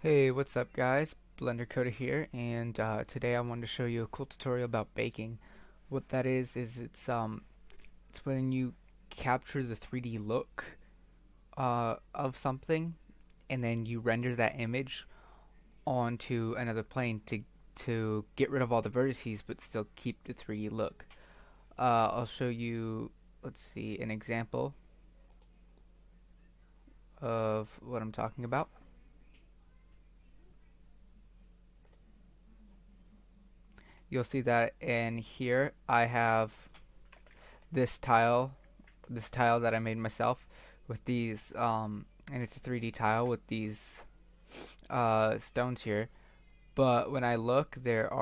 Hey, what's up guys? Blender Coda here, and today I wanted to show you a cool tutorial about baking. What that is it's when you capture the 3D look of something, and then you render that image onto another plane to get rid of all the vertices, but still keep the 3D look. I'll show you, let's see, an example of what I'm talking about. You'll see that in here I have this tile that I made myself with these and it's a 3D tile with these stones here, but when I look there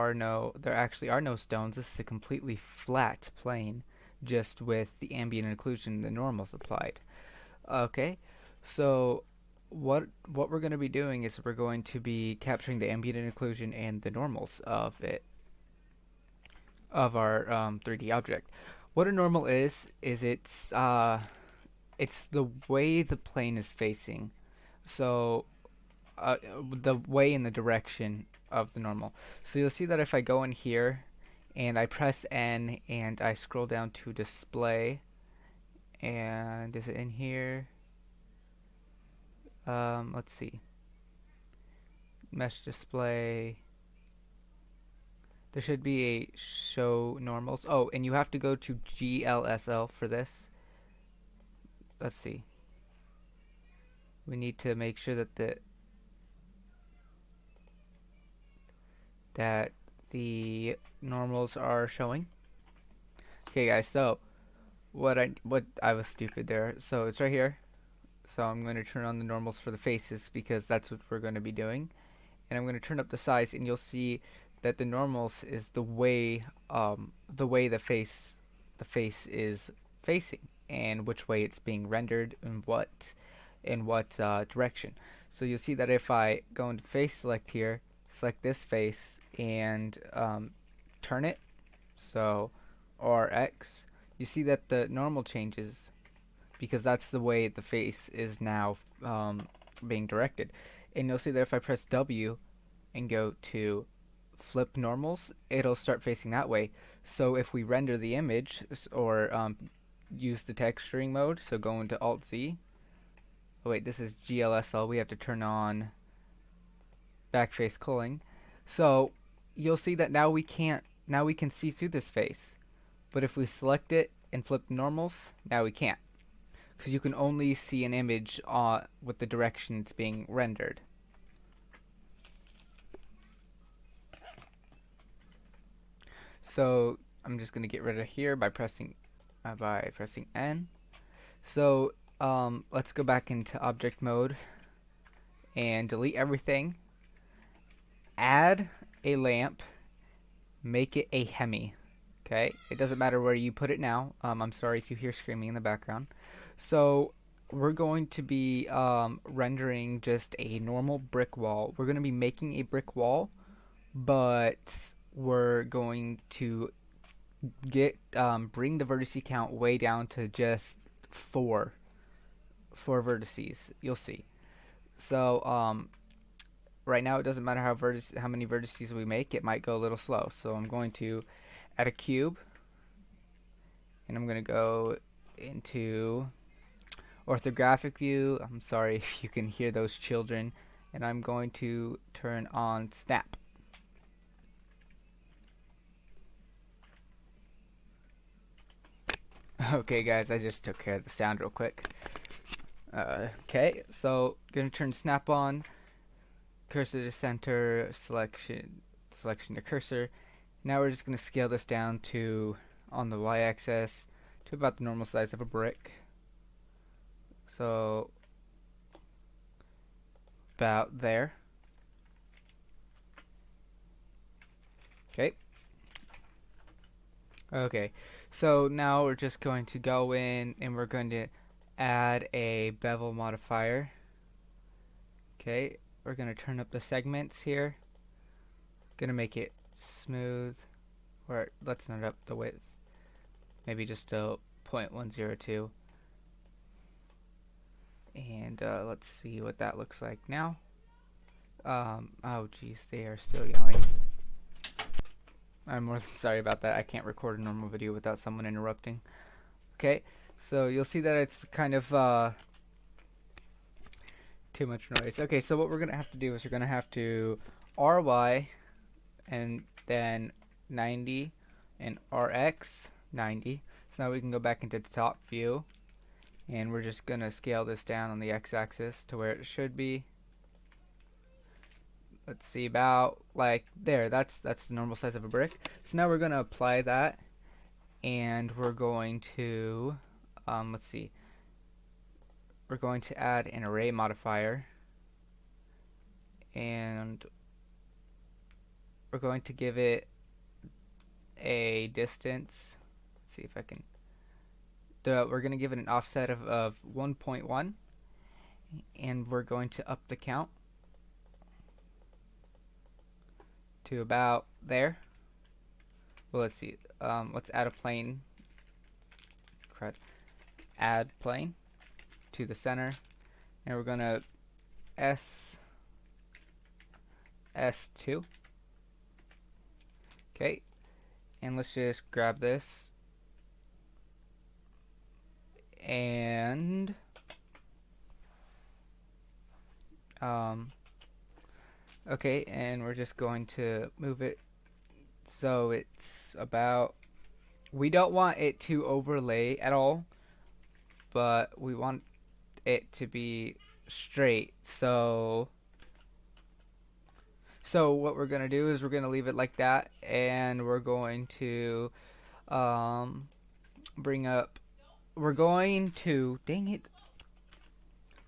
actually are no stones. This is a completely flat plane just with the ambient occlusion, the normals applied. Okay, so what we're going to be doing is we're going to be capturing the ambient occlusion and the normals of our 3D object. What a normal is it's the way the plane is facing. So the way in the direction of the normal. So you'll see that if I go in here and I press N and I scroll down to display, and is it in here? Let's see. Mesh display. There should be a show normals. Oh, and you have to go to GLSL for this. Let's see. We need to make sure that the normals are showing. Okay, guys. So what I was stupid there. So it's right here. So I'm going to turn on the normals for the faces because that's what we're going to be doing. And I'm going to turn up the size, and you'll see that the normals is the face is facing, and which way it's being rendered and what direction. So you'll see that if I go into face select here, select this face and turn it, so RX, you see that the normal changes because that's the way the face is now being directed. And you'll see that if I press W and go to flip normals, it'll start facing that way. So if we render the image or use the texturing mode, so go into Alt Z. Oh wait, this is GLSL. We have to turn on backface culling. So you'll see that now we can see through this face. But if we select it and flip normals, now we can't, because you can only see an image with the direction it's being rendered. So I'm just going to get rid of here by pressing N. So let's go back into object mode and delete everything. Add a lamp. Make it a hemi. Okay, it doesn't matter where you put it now. I'm sorry if you hear screaming in the background. So we're going to be rendering just a normal brick wall. We're going to be making a brick wall, but we're going to bring the vertice count way down to just four vertices. You'll see. So right now it doesn't matter how many vertices we make. It might go a little slow. So I'm going to add a cube, and I'm going to go into orthographic view. I'm sorry if you can hear those children. And I'm going to turn on snap. Okay guys, I just took care of the sound real quick. Okay, so gonna turn snap on, cursor to center, selection to cursor. Now we're just gonna scale this down to, on the y-axis, to about the normal size of a brick. So about there. Okay. Okay, so now we're just going to go in and we're going to add a bevel modifier. Okay, we're going to turn up the segments here. Going to make it smooth, or let's not up the width. Maybe just a 0.102. And let's see what that looks like now. Oh geez, they are still yelling. I'm more than sorry about that. I can't record a normal video without someone interrupting. Okay, so you'll see that it's kind of too much noise. Okay, so what we're gonna have to do is we're gonna have to RY and then 90 and RX 90. So now we can go back into the top view, and we're just gonna scale this down on the x-axis to where it should be. Let's see, about like there. That's the normal size of a brick. So now we're gonna apply that, and we're going to let's see. We're going to add an array modifier, and we're going to give it a distance. Let's see if I can. We're going to give it an offset of 1.1, and we're going to up the count to about there. Well, let's see. Let's add a plane. Add plane to the center, and we're gonna S2. Okay, and let's just grab this and okay, and we're just going to move it so it's about, we don't want it to overlay at all, but we want it to be straight. So what we're gonna do is we're gonna leave it like that, and we're going to bring up, we're going to, dang it,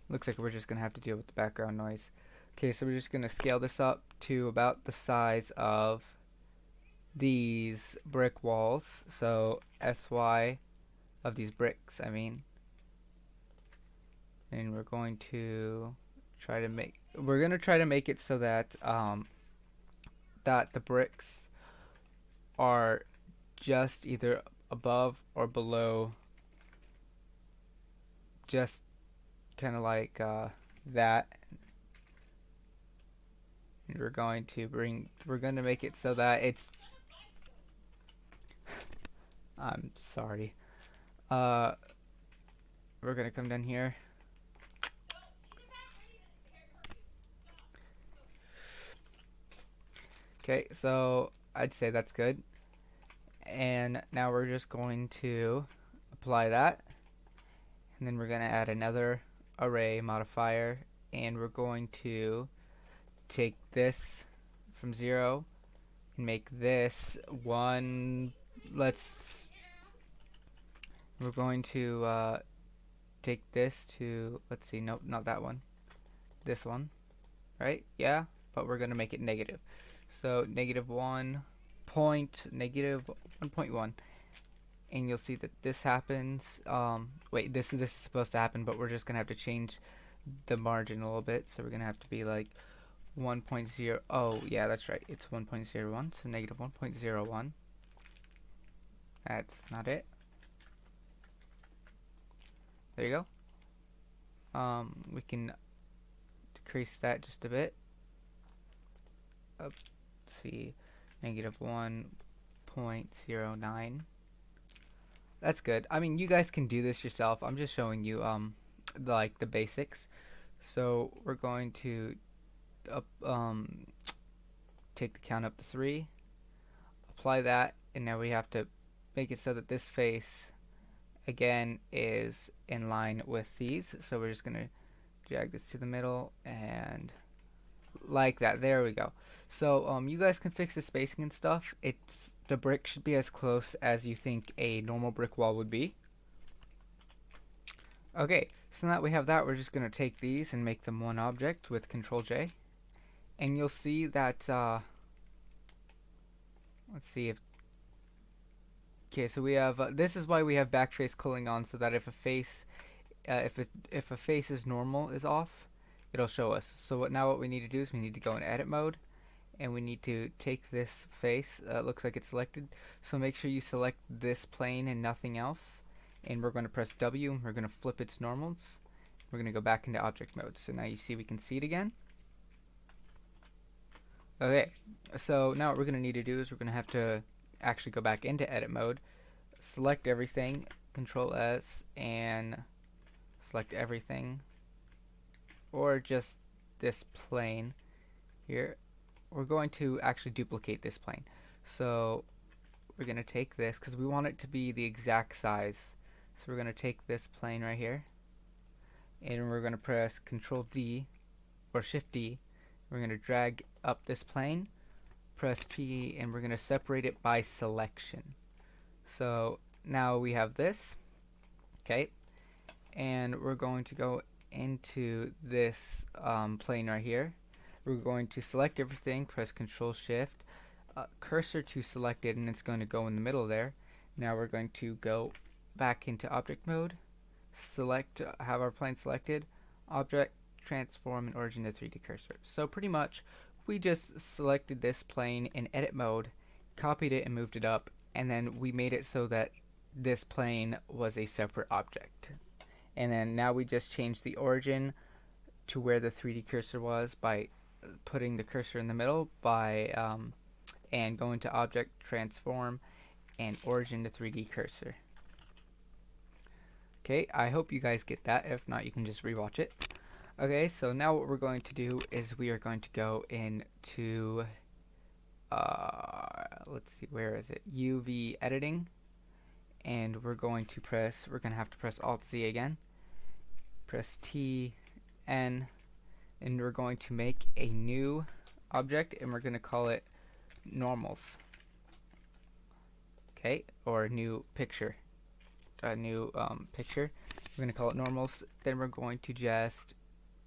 looks like we're just gonna have to deal with the background noise. Okay, so we're just gonna scale this up to about the size of these brick walls, so SY of these bricks, I mean. And we're going to try to make it so that that the bricks are just either above or below, just kind of like that. And we're going to make it so that it's I'm sorry. We're gonna come down here. Okay, so I'd say that's good. And now we're just going to apply that. And then we're going to add another array modifier. And we're going to take this from 0 and make this 1. We're going to take this to, let's see, nope, not that one. This one, right? Yeah, but we're going to make it negative. So negative 1.1, and you'll see that this happens. Wait, this is supposed to happen, but we're just gonna have to change the margin a little bit. So we're gonna have to be like 1.0. Oh, yeah, that's right. It's 1.01. So negative 1.01. That's not it. There you go. We can decrease that just a bit. Let's see, negative 1.09. That's good. I mean, you guys can do this yourself. I'm just showing you like the basics. So we're going to take the count up to 3, apply that, and now we have to make it so that this face again is in line with these. So we're just gonna drag this to the middle and like that. There we go. So you guys can fix the spacing and stuff. The brick should be as close as you think a normal brick wall would be. Okay, so now that we have that, we're just gonna take these and make them one object with Control J, and you'll see that let's see if, okay, so we have this is why we have backface culling on, so that if a face if a face's normal is off, it'll show us. So what we need to do is we need to go in edit mode, and we need to take this face. Looks like it's selected, so make sure you select this plane and nothing else, and we're going to press W, and we're going to flip its normals. We're going to go back into object mode. So now you see we can see it again. Okay, so now what we're going to need to do is we're going to have to actually go back into edit mode, select everything, Control S, and select everything, or just this plane here. We're going to actually duplicate this plane. So we're going to take this because we want it to be the exact size. So we're going to take this plane right here, and we're going to press Control D or Shift D. We're going to drag up this plane, press P, and we're going to separate it by selection. So now we have this, okay, and we're going to go into this plane right here. We're going to select everything, press Control Shift, cursor to selected, and it's going to go in the middle there. Now we're going to go back into object mode, select, have our plane selected, object, transform, and origin to 3D cursor. So pretty much we just selected this plane in edit mode, copied it and moved it up, and then we made it so that this plane was a separate object. And then now we just changed the origin to where the 3D cursor was by putting the cursor in the middle and going to object, transform, and origin to 3D cursor. Okay, I hope you guys get that. If not, you can just rewatch it. Okay, so now what we're going to do is we are going to go into let's see, where is it? UV editing, and we're going to have to press Alt Z again, press T, N, and we're going to make a new object, and we're going to call it normals. Okay, or new picture, a new picture. We're going to call it normals. Then we're going to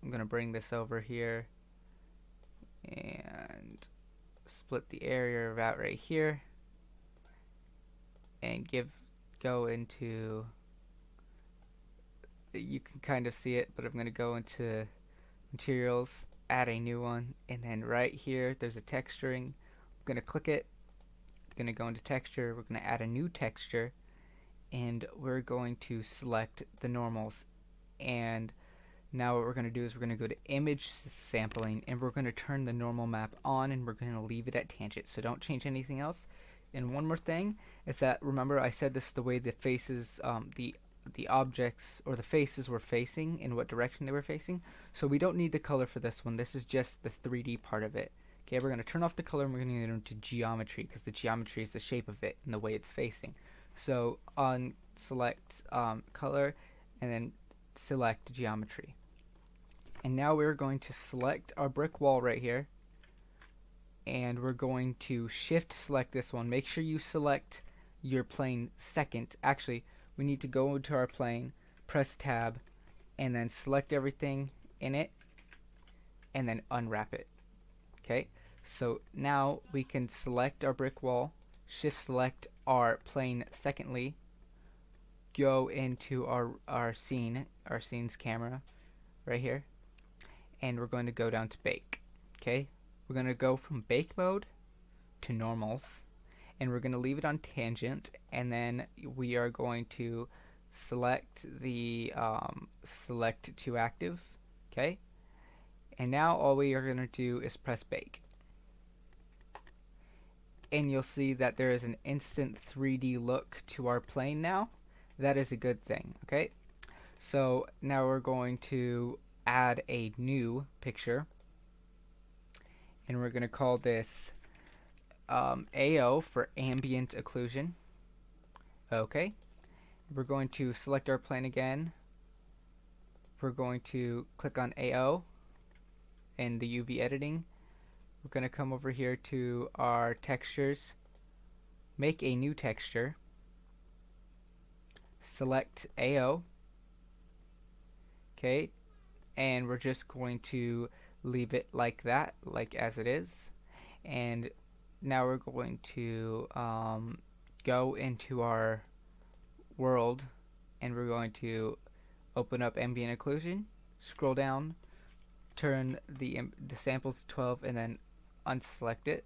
I'm going to bring this over here and split the area about right here and go into, you can kind of see it, but I'm going to go into materials, add a new one, and then right here there's a texturing. I'm going to click it, going to go into texture, we're going to add a new texture, and we're going to select the normals. And now what we're going to do is we're going to go to image sampling, and we're going to turn the normal map on, and we're going to leave it at tangent, so don't change anything else. And one more thing is that, remember I said this is the way the faces, the objects or the faces were facing, in what direction they were facing. So we don't need the color for this one. This is just the 3D part of it. Okay, we're going to turn off the color, and we're going to get into geometry, because the geometry is the shape of it and the way it's facing. So on select color, and then select geometry. And now we're going to select our brick wall right here, and we're going to shift select this one. Make sure you select your plane second. Actually, we need to go into our plane, press tab, and then select everything in it, and then unwrap it. Okay, so now we can select our brick wall, shift select our plane secondly, go into our scene's camera right here, and we're going to go down to bake. Okay, we're going to go from bake mode to normals, and we're going to leave it on tangent, and then we are going to select the select to active. Okay, and now all we are going to do is press bake, and you'll see that there is an instant 3D look to our plane now. That is a good thing. Okay, so now we're going to add a new picture, and we're going to call this AO for ambient occlusion. Okay, we're going to select our plane again. We're going to click on AO in the UV editing. We're going to come over here to our textures, make a new texture, select AO. Okay, and we're just going to leave it like that, like as it is. And now we're going to go into our world, and we're going to open up ambient occlusion, scroll down, turn the samples to 12, and then unselect it.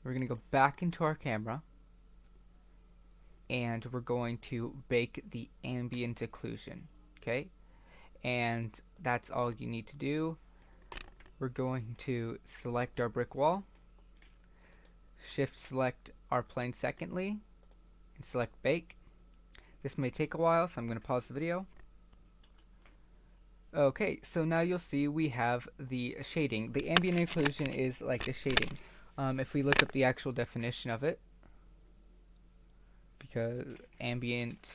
We're going to go back into our camera, and we're going to bake the ambient occlusion. Okay, and that's all you need to do. we're going to select our brick wall, shift select our plane secondly, and select bake. This may take a while, so I'm going to pause the video. Okay, so now you'll see we have the shading. The ambient occlusion is like the shading. If we look up the actual definition of it, because ambient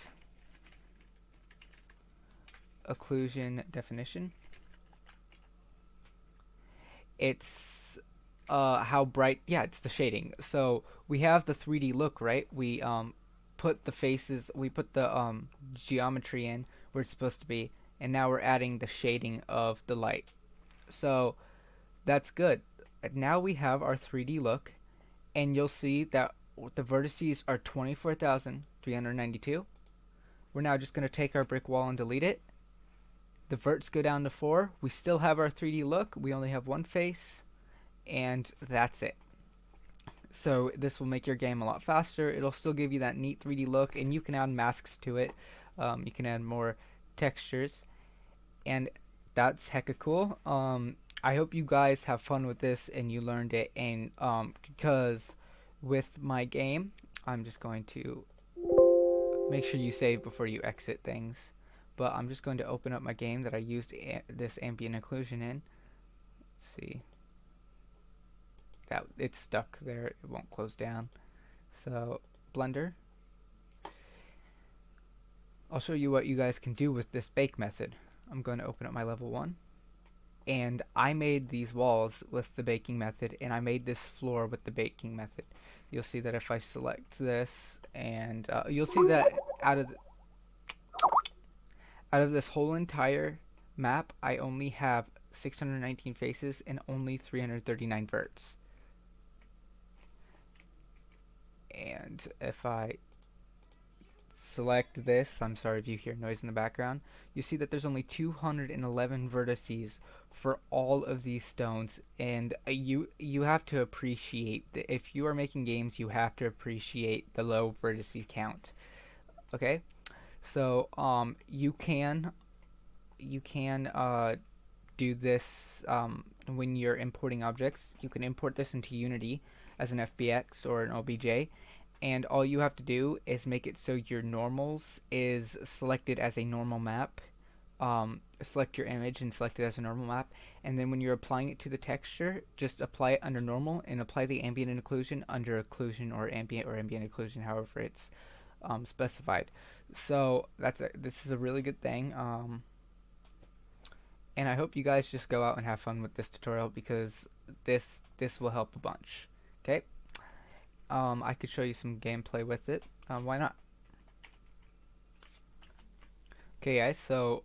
occlusion definition, it's how bright, yeah, it's the shading. So we have the 3D look, right? We put the faces, we put the geometry in where it's supposed to be, and now we're adding the shading of the light. So that's good. Now we have our 3D look, and you'll see that the vertices are 24,392. We're now just going to take our brick wall and delete it. The verts go down to 4. We still have our 3D look. We only have one face, and that's it. So this will make your game a lot faster. It'll still give you that neat 3D look, and you can add masks to it. You can add more textures, and that's hecka cool. I hope you guys have fun with this and you learned it, and because with my game, I'm just going to make sure you save before you exit things. But I'm just going to open up my game that I used this ambient occlusion in. Let's see. That it's stuck there. It won't close down. So Blender. I'll show you what you guys can do with this bake method. I'm going to open up my level 1. And I made these walls with the baking method, and I made this floor with the baking method. You'll see that if I select this, and you'll see that out of this whole entire map, I only have 619 faces and only 339 verts. And if I select this, I'm sorry if you hear noise in the background, you see that there's only 211 vertices for all of these stones, and you have to appreciate that if you are making games, you have to appreciate the low vertices count. Okay, so you can do this when you're importing objects. You can import this into Unity as an FBX or an OBJ, and all you have to do is make it so your normals is selected as a normal map. Select your image and select it as a normal map, and then when you're applying it to the texture, just apply it under normal and apply the ambient and occlusion under occlusion or ambient occlusion, however it's specified. So this is a really good thing, and I hope you guys just go out and have fun with this tutorial, because this will help a bunch. Okay, I could show you some gameplay with it. Why not? Okay, guys. So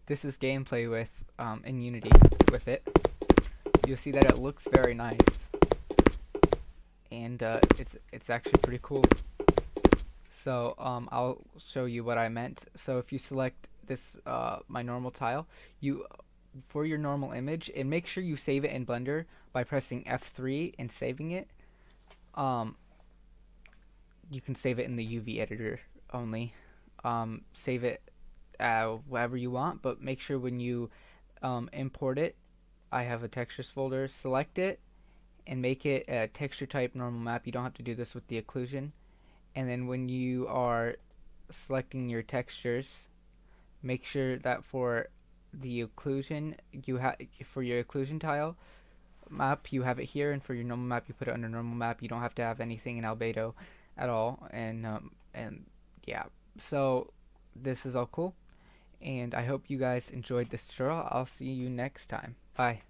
this is gameplay with in Unity with it. You'll see that it looks very nice, and it's actually pretty cool. So I'll show you what I meant. So if you select this my normal tile, for your normal image, and make sure you save it in Blender by pressing F3 and saving it. You can save it in the UV editor only. Save it wherever you want, but make sure when you import it, I have a textures folder, select it and make it a texture type normal map. You don't have to do this with the occlusion. And then when you are selecting your textures, make sure that for the occlusion, for your occlusion tile map, you have it here, and for your normal map, you put it under normal map. You don't have to have anything in albedo at all. And yeah, so this is all cool, and I hope you guys enjoyed this tutorial. I'll see you next time. Bye.